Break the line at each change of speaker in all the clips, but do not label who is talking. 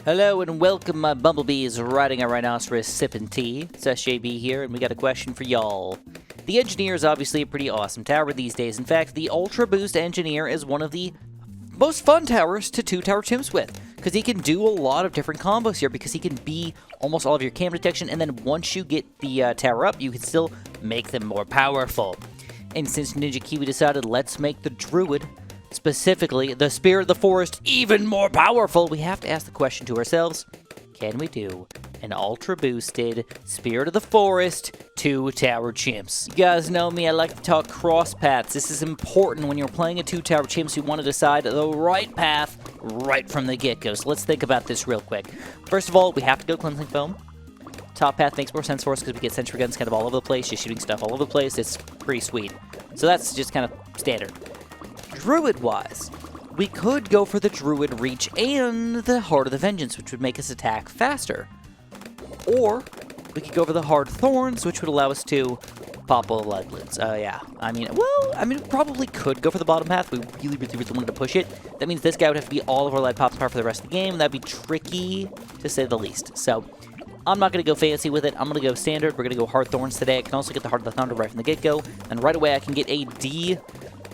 Hello and welcome, my bumblebees riding a rhinoceros sipping tea. It's SJB here, and we got a question for y'all. The Engineer is obviously a pretty awesome tower these days. In fact, the Ultra Boost Engineer is one of the most fun towers to two-tower chimps with, because he can do a lot of different combos here, because he can be almost all of your cam detection, and then once you get the tower up, you can still make them more powerful. And since Ninja Kiwi decided, let's make the Druid, specifically the Spirit of the Forest, even more powerful, we have to ask the question to ourselves, can we do an ultra boosted Spirit of the Forest 2-tower chimps? You guys know me, I like to talk cross paths. This is important when you're playing a 2-tower chimps. You want to decide the right path right from the get-go. So let's think about this real quick. First of all, we have to go Cleansing Foam. Top path makes more sense for us because we get sentry guns kind of all over the place, just shooting stuff all over the place. It's pretty sweet. So that's just kind of standard. Druid-wise, we could go for the Druid Reach and the Heart of the Vengeance, which would make us attack faster. Or we could go for the Hard Thorns, which would allow us to pop all the lead balloons. Yeah. I mean, we probably could go for the bottom path. We really wanted to push it. That means this guy would have to be all of our lead pops power for the rest of the game. That'd be tricky, to say the least. So I'm not going to go fancy with it. I'm going to go standard. We're going to go Hard Thorns today. I can also get the Heart of the Thunder right from the get-go. And right away, I can get a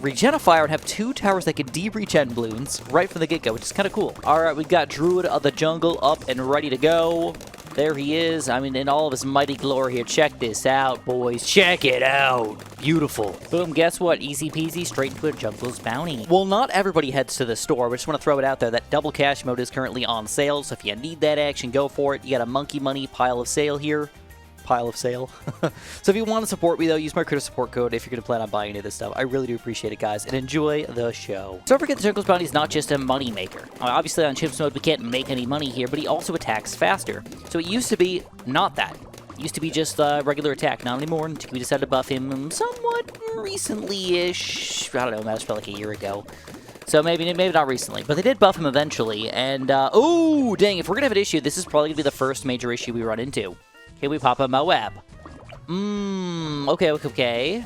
Regenifier and have 2 towers that can de-regen balloons right from the get-go, which is kind of cool. Alright, we've got Druid of the Jungle up and ready to go. There he is. I mean, in all of his mighty glory here. Check this out, boys. Check it out. Beautiful. Boom, guess what? Easy peasy, straight into a Jungle's Bounty. Well, not everybody heads to the store. We just want to throw it out there that double cash mode is currently on sale, so if you need that action, go for it. You got a monkey money pile of sale here. Pile of sale. So if you want to support me, though, use my critter support code if you're going to plan on buying any of this stuff. I really do appreciate it, guys, and enjoy the show. So don't forget the Jungle's Bounty is not just a money maker. Obviously, on Chimps mode, we can't make any money here, but he also attacks faster. So it used to be not that. It used to be just regular attack. Not anymore, and we decided to buff him somewhat recently-ish. I don't know, that was probably like a year ago. So maybe not recently, but they did buff him eventually, and, oh, dang, if we're going to have an issue, this is probably going to be the first major issue we run into. Okay, we pop a Moab. Okay.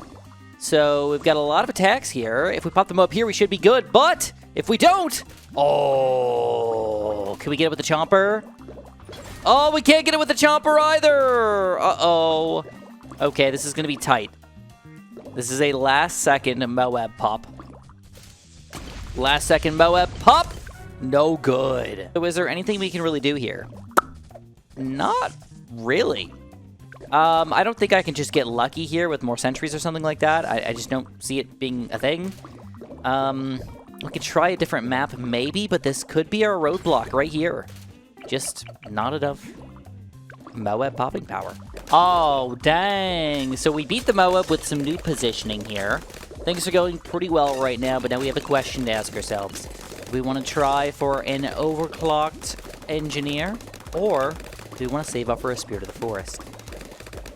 So we've got a lot of attacks here. If we pop them up here, we should be good. But if we don't, oh, can we get it with the Chomper? Oh, we can't get it with the Chomper either. Uh-oh. Okay, this is going to be tight. This is a last-second Moab pop. Last-second Moab pop. No good. So is there anything we can really do here? Not really. I don't think I can just get lucky here with more sentries or something like that. I just don't see it being a thing. We could try a different map maybe, but this could be our roadblock right here. Just not enough Moab popping power. Oh, dang. So we beat the Moab with some new positioning here. Things are going pretty well right now, but now we have a question to ask ourselves. Do we want to try for an overclocked Engineer, or do we want to save up for a Spirit of the Forest?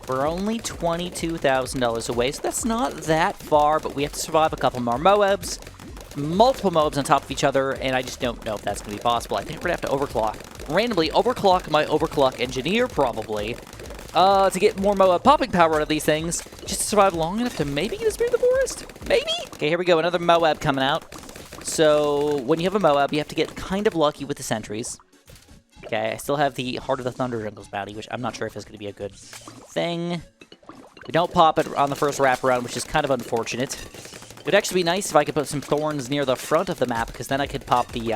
We're only $22,000 away, so that's not that far, but we have to survive a couple more Moabs, multiple Moabs on top of each other, and I just don't know if that's going to be possible. I think we're going to have to overclock. Randomly overclock my overclock Engineer, probably, to get more Moab popping power out of these things, just to survive long enough to maybe get a Spirit of the Forest? Maybe? Okay, here we go, another Moab coming out. So, when you have a Moab, you have to get kind of lucky with the sentries. Okay, I still have the Heart of the Thunder Jungle's Bounty, which I'm not sure if it's going to be a good thing. We don't pop it on the first wraparound, which is kind of unfortunate. It would actually be nice if I could put some thorns near the front of the map, because then I could pop the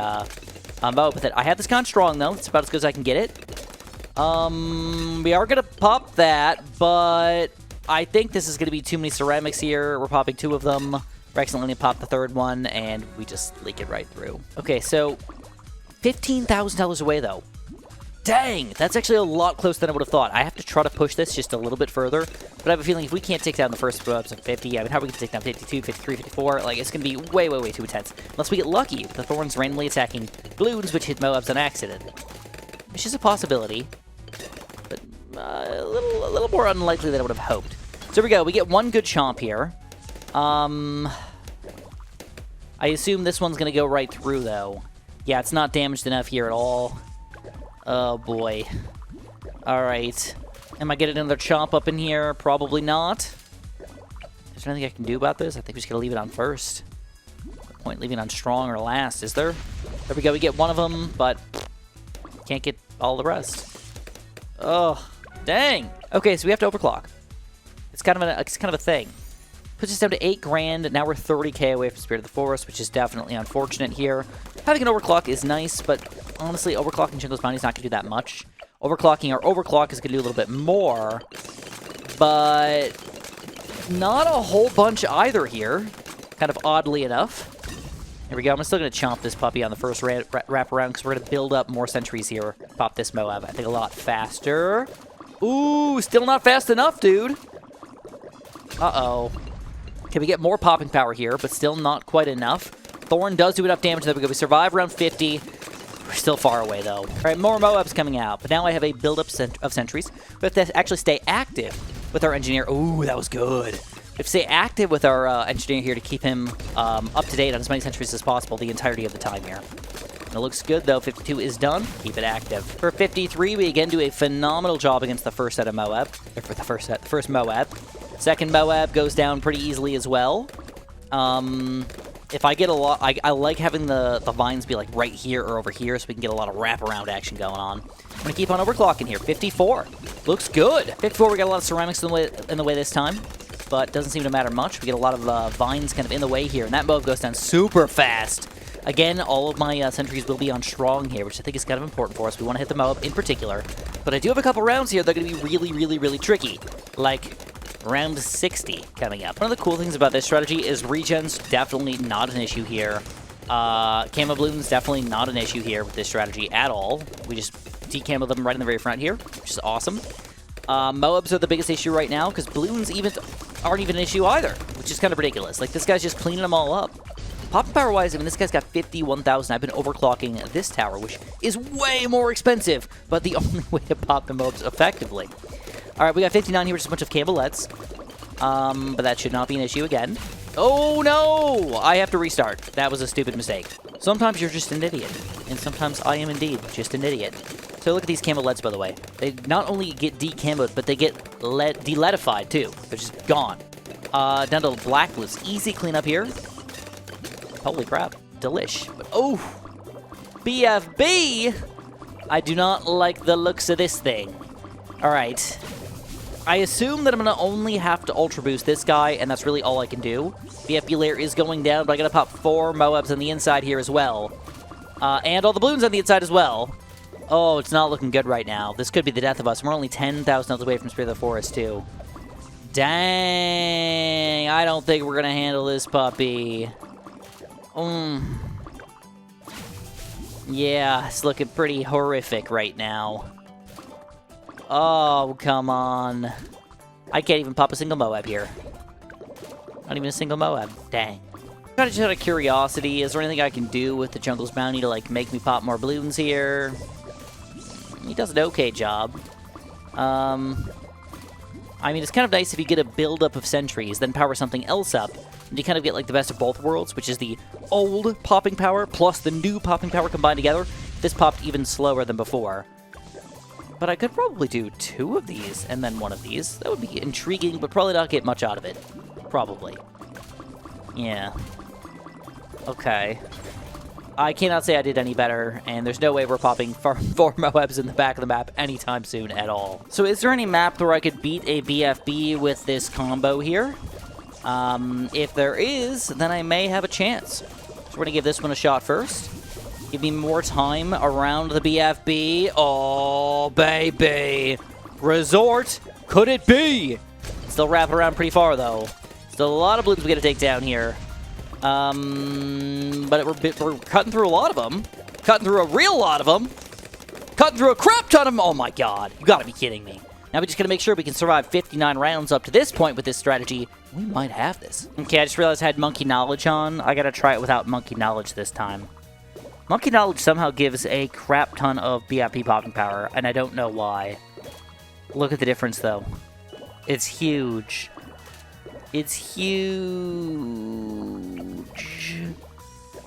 Moab with it. I have this con strong, though. It's about as good as I can get it. We are going to pop that, but I think this is going to be too many ceramics here. We're popping 2 of them. We're accidentally going to pop the 3rd one, and we just leak it right through. Okay, so $15,000 away, though. Dang, that's actually a lot closer than I would have thought. I have to try to push this just a little bit further, but I have a feeling if we can't take down the first Moabs of 50, I mean, how are we going to take down 52, 53, 54? Like, it's going to be way too intense. Unless we get lucky with the Thorns randomly attacking balloons, which hit Moabs on accident. Which is a possibility, but a little more unlikely than I would have hoped. So here we go. We get one good chomp here. I assume this one's going to go right through, though. Yeah, it's not damaged enough here at all. Oh, boy. Alright. Am I getting another chomp up in here? Probably not. Is there anything I can do about this? I think we just gotta leave it on first. No point leaving it on strong or last, is there? There we go, we get one of them, but can't get all the rest. Oh, dang. Okay, so we have to overclock. It's kind of a thing. Puts us down to 8 grand. Now we're 30k away from Spirit of the Forest, which is definitely unfortunate here. Having an overclock is nice, but honestly, overclocking Jungle's Bounty is not going to do that much. Overclocking our overclock is going to do a little bit more, but not a whole bunch either here. Kind of oddly enough. Here we go. I'm still going to chomp this puppy on the first wrap around because we're going to build up more sentries here. Pop this Moab, I think, a lot faster. Ooh, still not fast enough, dude. Uh-oh. Okay, we get more popping power here, but still not quite enough. Thorn does do enough damage that we survive around 50. We're still far away, though. All right, more Moabs coming out, but now I have a build-up of sentries. We have to actually stay active with our engineer. Ooh, that was good. We have to stay active with our engineer here to keep him up to date on as many sentries as possible the entirety of the time here. It looks good, though. 52 is done. Keep it active. For 53, we again do a phenomenal job against the first set of Moab. Or for the first Moab. Second Moab goes down pretty easily as well. If I get a lot, I like having the vines be like right here or over here so we can get a lot of wraparound action going on. I'm going to keep on overclocking here. 54. Looks good. 54, we got a lot of ceramics in the way this time, but doesn't seem to matter much. We get a lot of vines kind of in the way here, and that Moab goes down super fast. Again, all of my sentries will be on strong here, which I think is kind of important for us. We want to hit the Moab in particular, but I do have a couple rounds here that are going to be really, really, really tricky. Like round 60 coming up. One of the cool things about this strategy is regen's definitely not an issue here. Camo balloons definitely not an issue here with this strategy at all. We just decamo them right in the very front here, which is awesome. Moabs are the biggest issue right now because balloons aren't even an issue either, which is kind of ridiculous. Like, this guy's just cleaning them all up. Pop power wise, I mean, this guy's got 51,000. I've been overclocking this tower, which is way more expensive, but the only way to pop the Moabs effectively. All right, we got 59 here, which is a bunch of Campbellettes. But that should not be an issue again. Oh, no! I have to restart. That was a stupid mistake. Sometimes you're just an idiot, and sometimes I am indeed just an idiot. So look at these Campbellettes, by the way. They not only get decamoed, but they get deletified, too. They're just gone. Down to black blues. Easy cleanup here. Holy crap. Delish. But, oh! BFB! I do not like the looks of this thing. All right. I assume that I'm going to only have to Ultra Boost this guy, and that's really all I can do. BFB layer is going down, but I got to pop 4 Moabs on the inside here as well. And all the balloons on the inside as well. Oh, it's not looking good right now. This could be the death of us. We're only 10,000 miles away from Spirit of the Forest, too. Dang. I don't think we're going to handle this puppy. Yeah, it's looking pretty horrific right now. Oh, come on. I can't even pop a single Moab here. Not even a single Moab. Dang. Kind of just out of curiosity, is there anything I can do with the Jungle's Bounty to, like, make me pop more balloons here? He does an okay job. I mean, it's kind of nice if you get a build-up of sentries, then power something else up, and you kind of get, like, the best of both worlds, which is the old popping power plus the new popping power combined together. This popped even slower than before. But I could probably do 2 of these and then 1 of these. That would be intriguing, but probably not get much out of it. Probably. Yeah. Okay. I cannot say I did any better, and there's no way we're popping 4 Moabs in the back of the map anytime soon at all. So is there any map where I could beat a BFB with this combo here? If there is, then I may have a chance. So we're going to give this one a shot first. Give me more time around the BFB. Oh, baby. Resort. Could it be? Still wrapping around pretty far, though. Still a lot of balloons we got to take down here. But we're cutting through a lot of them. Cutting through a real lot of them. Cutting through a crap ton of them. Oh, my God. You got to be kidding me. Now we just got to make sure we can survive 59 rounds up to this point with this strategy. We might have this. Okay, I just realized I had Monkey Knowledge on. I got to try it without Monkey Knowledge this time. Monkey Knowledge somehow gives a crap ton of BFB popping power, and I don't know why. Look at the difference, though. It's huge. It's huge.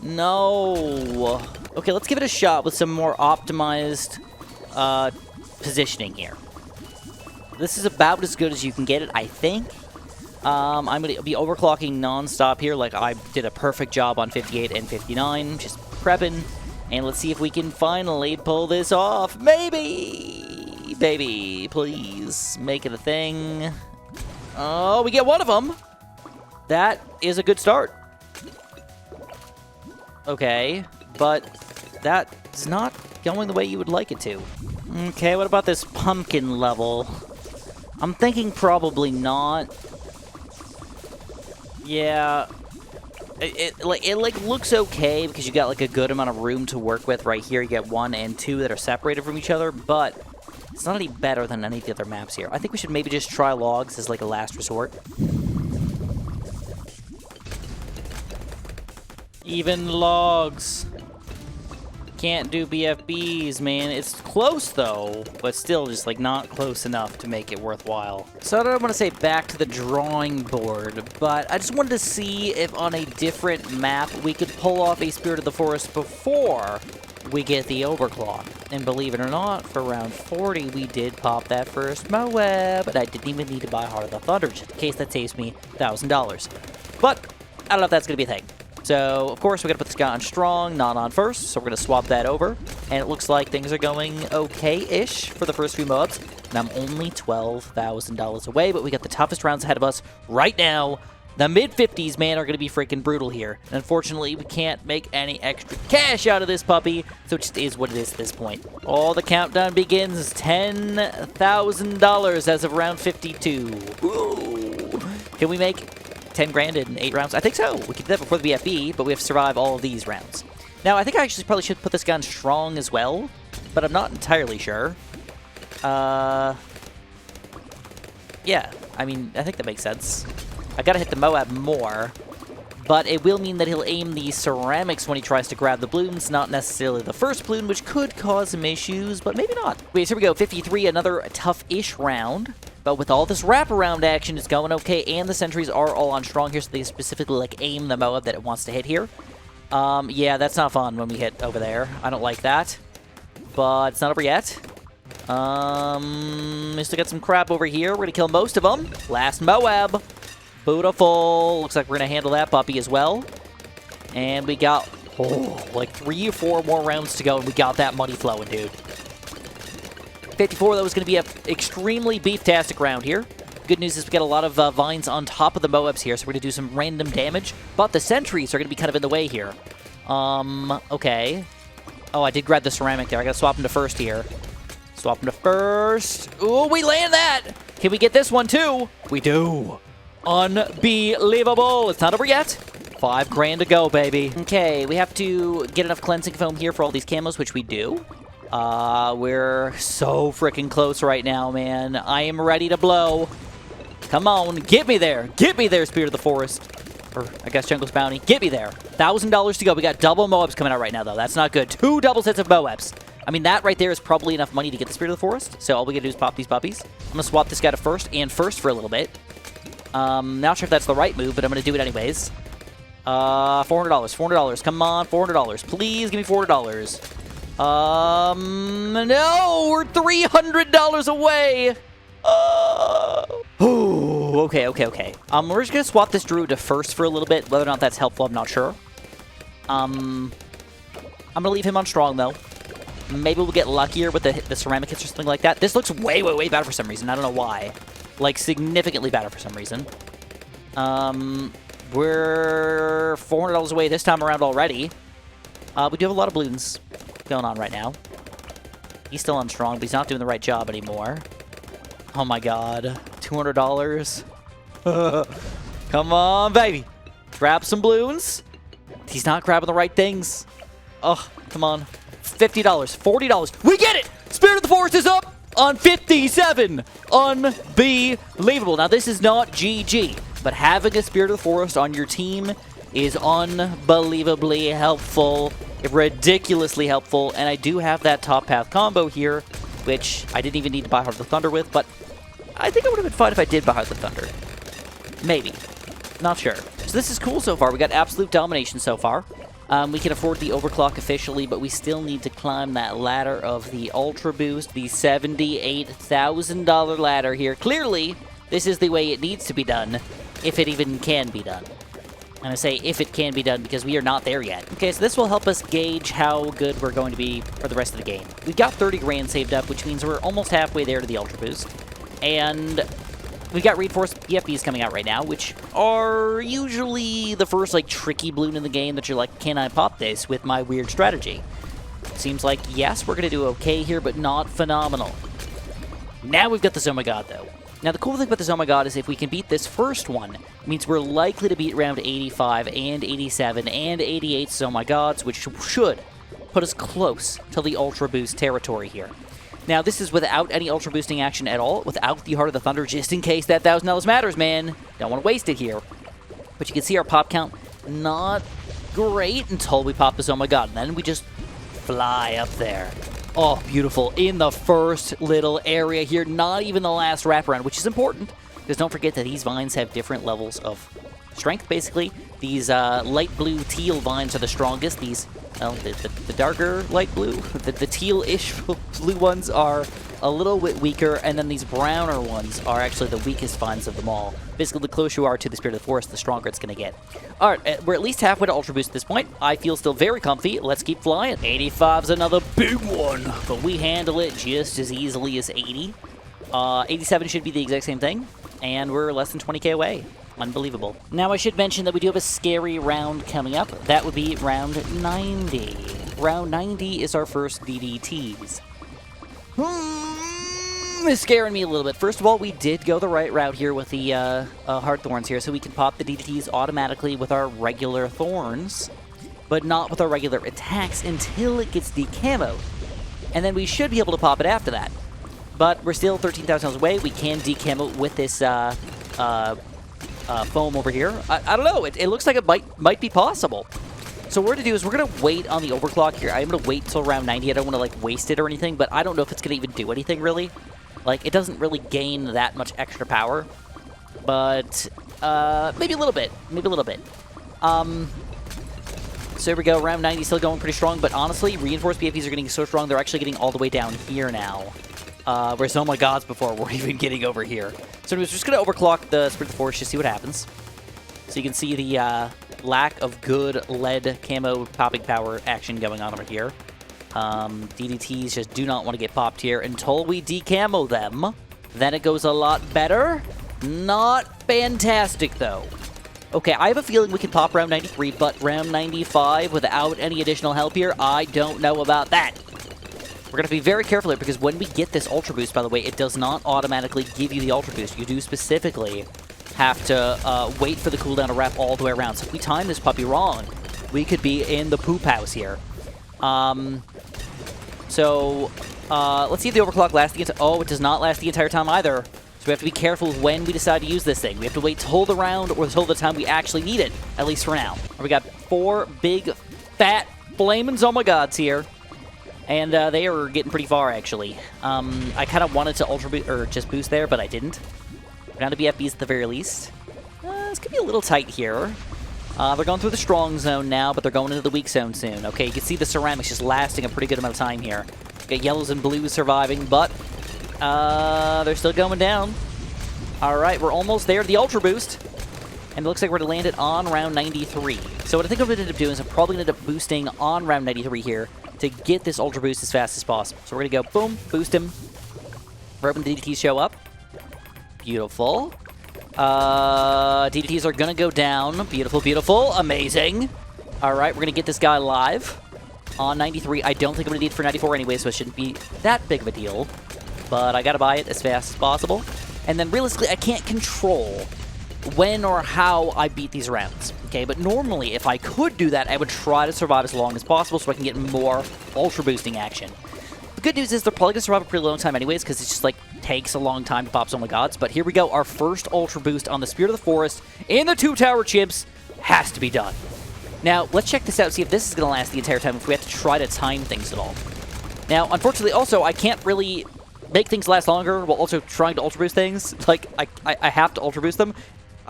No. Okay, let's give it a shot with some more optimized positioning here. This is about as good as you can get it, I think. I'm going to be overclocking non-stop here, like I did a perfect job on 58 and 59, just prepping, And let's see if we can finally pull this off. Maybe! Baby, please make it a thing. Oh, we get one of them. That is a good start. Okay, but that's not going the way you would like it to. Okay, what about this pumpkin level? I'm thinking probably not. Yeah. It looks okay because you got like a good amount of room to work with right here. You get 1 and 2 that are separated from each other, but it's not any better than any of the other maps here. I think we should maybe just try logs as like a last resort. Even logs. Can't do BFBs, man. It's close, though, but still just, like, not close enough to make it worthwhile. So I don't want to say back to the drawing board, but I just wanted to see if on a different map we could pull off a Spirit of the Forest before we get the Overclock. And believe it or not, for round 40, we did pop that first Moab, but I didn't even need to buy Heart of the Thunder, just in case that saves me $1,000. But I don't know if that's going to be a thing. So, of course, we're going to put this guy on strong, not on first, so we're going to swap that over. And it looks like things are going okay-ish for the first few Moabs. And I'm only $12,000 away, but we got the toughest rounds ahead of us right now. The mid-50s, man, are going to be freaking brutal here. And unfortunately, we can't make any extra cash out of this puppy, so it just is what it is at this point. Oh, the countdown begins. $10,000 as of round 52. Ooh. Can we make 10 grand in 8 rounds? I think so. We could do that before the BFB, but we have to survive all of these rounds. Now, I think I actually probably should put this guy on strong as well, but I'm not entirely sure. Yeah, I mean, I think that makes sense. I gotta hit the Moab more, but it will mean that he'll aim the ceramics when he tries to grab the balloons, not necessarily the first balloon, which could cause some issues, but maybe not. Wait, so here we go, 53, another tough-ish round. But with all this wraparound action, it's going okay, and the sentries are all on strong here, so they specifically, like, aim the Moab that it wants to hit here. Yeah, that's not fun when we hit over there. I don't like that. But it's not over yet. We still got some crap over here. We're going to kill most of them. Last Moab. Beautiful. Looks like we're going to handle that puppy as well. And we got, like 3 or 4 more rounds to go, and we got that money flowing, dude. 54, that was going to be an extremely beef-tastic round here. Good news is we got a lot of vines on top of the Moabs here, so we're going to do some random damage. But the sentries are going to be kind of in the way here. Okay. Oh, I did grab the ceramic there. I got to swap him to first here. Swap him to first. Ooh, we land that! Can we get this one, too? We do. Unbelievable. It's not over yet. 5 grand to go, baby. Okay, we have to get enough cleansing foam here for all these camos, which we do. We're so freaking close right now, man. I am ready to blow. Come on, get me there. Get me there, Spirit of the Forest. Or, I guess, Jungle's Bounty. Get me there. $1,000 to go. We got double Moabs coming out right now, though. That's not good. 2 double sets of Moabs. I mean, that right there is probably enough money to get the Spirit of the Forest. So all we gotta do is pop these puppies. I'm gonna swap this guy to first for a little bit. Not sure if that's the right move, but I'm gonna do it anyways. $400. $400. Come on, $400. Please give me $400. No, we're $300 away. Okay. We're just gonna swap this Druid to first for a little bit. Whether or not that's helpful, I'm not sure. I'm gonna leave him on strong though. Maybe we'll get luckier with the ceramic hits or something like that. This looks way better for some reason. I don't know why. Like significantly better for some reason. We're $400 away this time around already. We do have a lot of balloons going on right now. He's still on strong, but he's not doing the right job anymore. Oh my god. $200. Come on, baby. Grab some balloons. He's not grabbing the right things. Oh, come on. $50. $40. We get it! Spirit of the Forest is up on 57. Unbelievable. Now, this is not GG, but having a Spirit of the Forest on your team is unbelievably helpful. Ridiculously helpful, and I do have that top path combo here, which I didn't even need to buy Heart of the Thunder with, but I think it would have been fun if I did buy Heart of the Thunder. Maybe. Not sure. So this is cool so far. We got absolute domination so far. We can afford the overclock officially, but we still need to climb that ladder of the Ultra Boost, the $78,000 ladder here. Clearly, this is the way it needs to be done, if it even can be done. And I say if it can be done because we are not there yet. Okay, so this will help us gauge how good we're going to be for the rest of the game. We've got 30 grand saved up, which means we're almost halfway there to the Ultra Boost. And we've got reinforced BFBs coming out right now, which are usually the first, like, tricky balloon in the game that you're like, can I pop this with my weird strategy? Seems like, yes, we're going to do okay here, but not phenomenal. Now we've got this Oh My God, though. Now, the cool thing about this Oh My God is if we can beat this first one, it means we're likely to beat round 85 and 87 and 88 Oh My Gods, which should put us close to the Ultra Boost territory here. Now, this is without any Ultra Boosting action at all, without the Heart of the Thunder, just in case that $1,000 matters, man. Don't want to waste it here. But you can see our pop count, not great until we pop this Oh My God, and then we just fly up there. Oh, beautiful. In the first little area here, not even the last wraparound, which is important, because don't forget that these vines have different levels of strength, basically. These light blue teal vines are the strongest. These, well, the darker light blue, the teal-ish blue ones are a little bit weaker, and then these browner ones are actually the weakest vines of them all. Basically, the closer you are to the Spirit of the Forest, the stronger it's going to get. All right, we're at least halfway to Ultra Boost at this point. I feel still very comfy. Let's keep flying. 85's another big one, but we handle it just as easily as 80. 87 should be the exact same thing, and we're less than 20k away. Unbelievable. Now, I should mention that we do have a scary round coming up. That would be round 90. Round 90 is our first DDTs. It's scaring me a little bit. First of all, we did go the right route here with the Heart Thorns here, so we can pop the DDTs automatically with our regular Thorns, but not with our regular attacks until it gets decamoed. And then we should be able to pop it after that. But we're still 13,000 away. We can decamo with this foam over here. I don't know. It looks like it might be possible. So what we're going to do is we're going to wait on the overclock here. I'm going to wait till round 90. I don't want to, like, waste it or anything, but I don't know if it's going to even do anything, really. Like, it doesn't really gain that much extra power. But, maybe a little bit. Maybe a little bit. So here we go. Round 90 still going pretty strong, but honestly, reinforced BFPs are getting so strong, they're actually getting all the way down here now. Whereas Oh My Gods before we're even getting over here. So anyways, we're just going to overclock the Spirit of the Forest, just see what happens. So you can see the lack of good lead camo popping power action going on over here. DDTs just do not want to get popped here until we decamo them. Then it goes a lot better. Not fantastic, though. Okay, I have a feeling we can pop round 93, but round 95 without any additional help here, I don't know about that. We're going to be very careful here, because when we get this Ultra Boost, by the way, it does not automatically give you the Ultra Boost. You do specifically have to wait for the cooldown to wrap all the way around. So if we time this puppy wrong, we could be in the poop house here. Let's see if the overclock lasts the entire... Oh, it does not last the entire time either. So we have to be careful when we decide to use this thing. We have to wait till the round or till the time we actually need it, at least for now. We got 4 big, fat, flaming Oh My Gods here. And they are getting pretty far, actually. I kind of wanted to Ultra Boost, or just boost there, but I didn't. We're down to BFBs at the very least. This could be a little tight here. They're going through the strong zone now, but they're going into the weak zone soon. Okay, you can see the ceramics just lasting a pretty good amount of time here. Got yellows and blues surviving, but they're still going down. All right, we're almost there to the Ultra Boost. And it looks like we're going to land it on round 93. So what I think I'm going to end up doing is I'm probably going to end up boosting on round 93 here to get this Ultra Boost as fast as possible. So we're going to go, boom, boost him. Right when the DDTs show up. Beautiful. DDTs are going to go down. Beautiful, beautiful. Amazing. All right, we're going to get this guy live on 93. I don't think I'm going to need it for 94 anyway, so it shouldn't be that big of a deal. But I got to buy it as fast as possible. And then realistically, I can't control when or how I beat these rounds. Okay, but normally, if I could do that, I would try to survive as long as possible so I can get more Ultra Boosting action. The good news is they're probably going to survive a pretty long time anyways, because it just, like, takes a long time to pop Oh My Gods. But here we go. Our first Ultra Boost on the Spirit of the Forest in the 2-tower chimps has to be done. Now, let's check this out, see if this is going to last the entire time, if we have to try to time things at all. Now, unfortunately, also, I can't really make things last longer while also trying to Ultra Boost things. Like, I have to Ultra Boost them.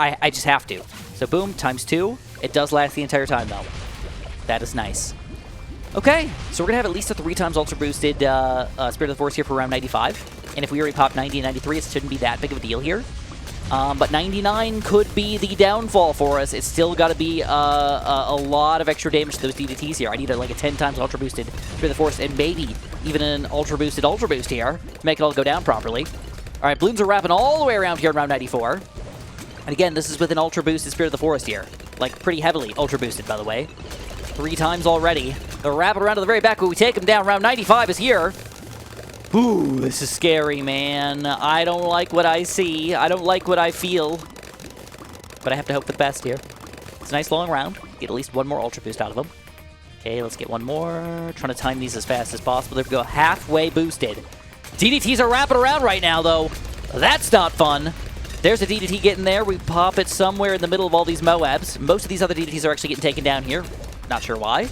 I just have to. So boom, times 2. It does last the entire time, though. That is nice. Okay, so we're going to have at least a 3 times Ultra Boosted Spirit of the Forest here for round 95. And if we already pop 90 and 93, it shouldn't be that big of a deal here. But 99 could be the downfall for us. It's still got to be a lot of extra damage to those DDTs here. I need like a 10 times Ultra Boosted Spirit of the Forest, and maybe even an Ultra Boost here to make it all go down properly. All right, balloons are wrapping all the way around here in round 94. And again, this is with an Ultra Boosted Spirit of the Forest here. Like, pretty heavily Ultra Boosted, by the way. 3 times already. They're wrapping around to the very back, but we take them down. Round 95 is here. Ooh, this is scary, man. I don't like what I see. I don't like what I feel. But I have to hope for the best here. It's a nice long round. Get at least one more Ultra Boost out of them. Okay, let's get one more. Trying to time these as fast as possible. There we go, halfway boosted. DDTs are wrapping around right now, though. That's not fun. There's a DDT getting there. We pop it somewhere in the middle of all these Moabs. Most of these other DDTs are actually getting taken down here. Not sure why.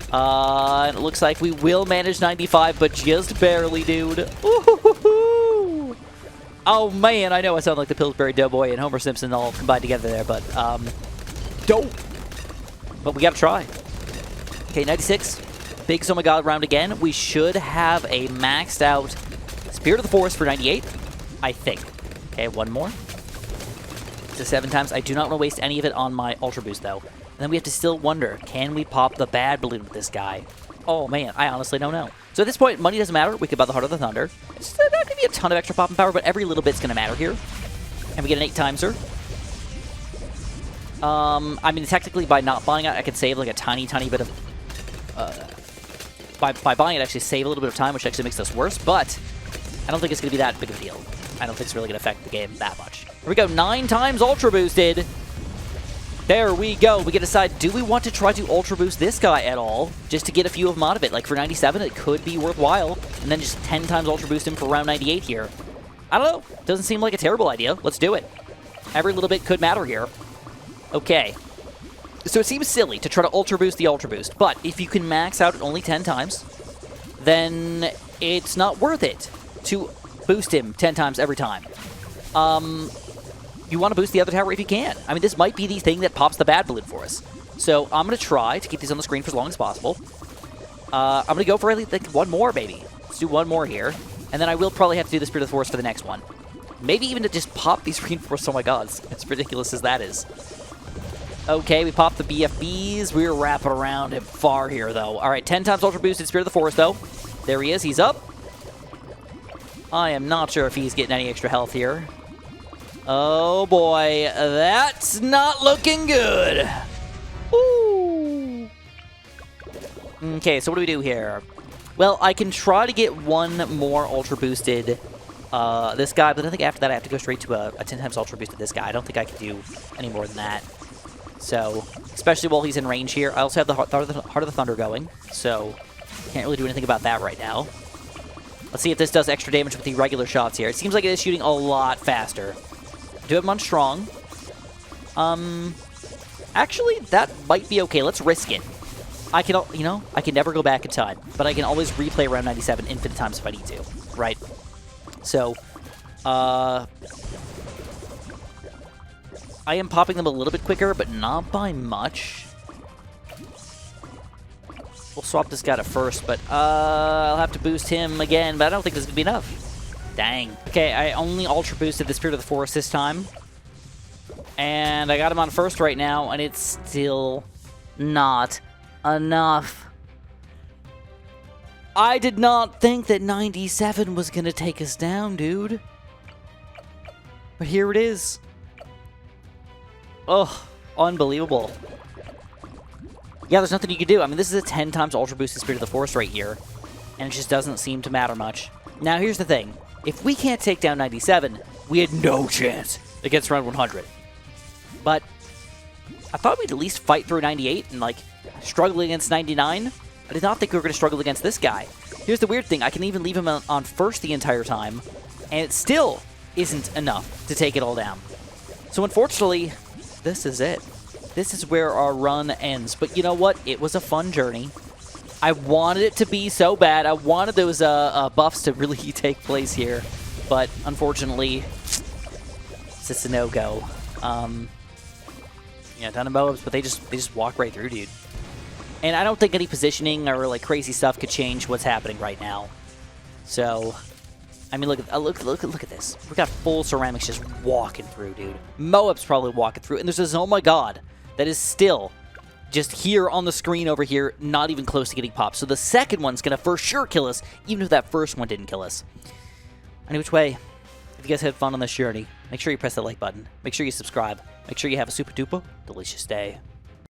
It looks like we will manage 95, but just barely, dude. Ooh-hoo-hoo-hoo. Oh, man, I know I sound like the Pillsbury Doughboy and Homer Simpson all combined together there, but, dope. But we gotta try. Okay, 96. Big Oh My God round again. We should have a maxed out Spirit of the Forest for 98, I think. Okay, one more. To 7 times. I do not want to waste any of it on my Ultra Boost, though. And then we have to still wonder, can we pop the bad balloon with this guy? Oh, man, I honestly don't know. So at this point, money doesn't matter. We could buy the Heart of the Thunder. It's not going to be a ton of extra popping power, but every little bit's going to matter here. And we get an 8 timeser. I mean, technically, by not buying it, I could save like a tiny bit of... By buying it, actually save a little bit of time, which actually makes this worse, but I don't think it's going to be that big of a deal. I don't think it's really going to affect the game that much. Here we go, 9 times Ultra Boosted. There we go. We can decide, do we want to try to Ultra Boost this guy at all, just to get a few of them out of it? Like, for 97, it could be worthwhile, and then just 10 times Ultra Boost him for round 98 here. I don't know. Doesn't seem like a terrible idea. Let's do it. Every little bit could matter here. Okay. So it seems silly to try to Ultra Boost the Ultra Boost, but if you can max out at only 10 times, then it's not worth it to boost him 10 times every time. You want to boost the other tower if you can. I mean, this might be the thing that pops the bad balloon for us. So I'm going to try to keep these on the screen for as long as possible. I'm going to go for like one more, maybe. Let's do one more here. And then I will probably have to do the Spirit of the Forest for the next one. Maybe even to just pop these reinforced. Oh my god, as ridiculous as that is. Okay, we popped the BFBs. We're wrapping around him far here, though. All right, 10 times Ultra Boosted Spirit of the Forest, though. There he is. He's up. I am not sure if he's getting any extra health here. Oh, boy. That's not looking good. Ooh. Okay, so what do we do here? Well, I can try to get one more Ultra Boosted this guy, but I think after that I have to go straight to a 10 times Ultra Boosted this guy. I don't think I can do any more than that. So, especially while he's in range here. I also have the Heart of the Thunder going, so can't really do anything about that right now. Let's see if this does extra damage with the regular shots here. It seems like it is shooting a lot faster. I do have him on strong. Actually, that might be okay. Let's risk it. I can, you know, I can never go back in time, but I can always replay round 97 infinite times if I need to, right? So, I am popping them a little bit quicker, but not by much. We'll swap this guy to first, but I'll have to boost him again, but I don't think this is going to be enough. Dang. Okay, I only Ultra Boosted the Spirit of the Forest this time. And I got him on first right now, and it's still not enough. I did not think that 97 was going to take us down, dude. But here it is. Ugh, unbelievable. Yeah, there's nothing you can do. I mean, this is a 10 times Ultra Boosted Spirit of the Forest right here, and it just doesn't seem to matter much. Now, here's the thing. If we can't take down 97, we had no chance against round 100. But I thought we'd at least fight through 98 and, like, struggle against 99. I did not think we were going to struggle against this guy. Here's the weird thing. I can even leave him on first the entire time, and it still isn't enough to take it all down. So, unfortunately, this is it. This is where our run ends. But you know what? It was a fun journey. I wanted it to be so bad. I wanted those buffs to really take place here. But unfortunately, it's just a no-go. Yeah, ton of Moabs, but they just walk right through, dude. And I don't think any positioning or like crazy stuff could change what's happening right now. So, I mean, look at this. We got full ceramics just walking through, dude. Moab's probably walking through, and there's this, oh my god, that is still just here on the screen over here, not even close to getting popped. So the second one's gonna for sure kill us, even if that first one didn't kill us. Any which way, if you guys had fun on this journey, make sure you press that like button. Make sure you subscribe. Make sure you have a super duper delicious day.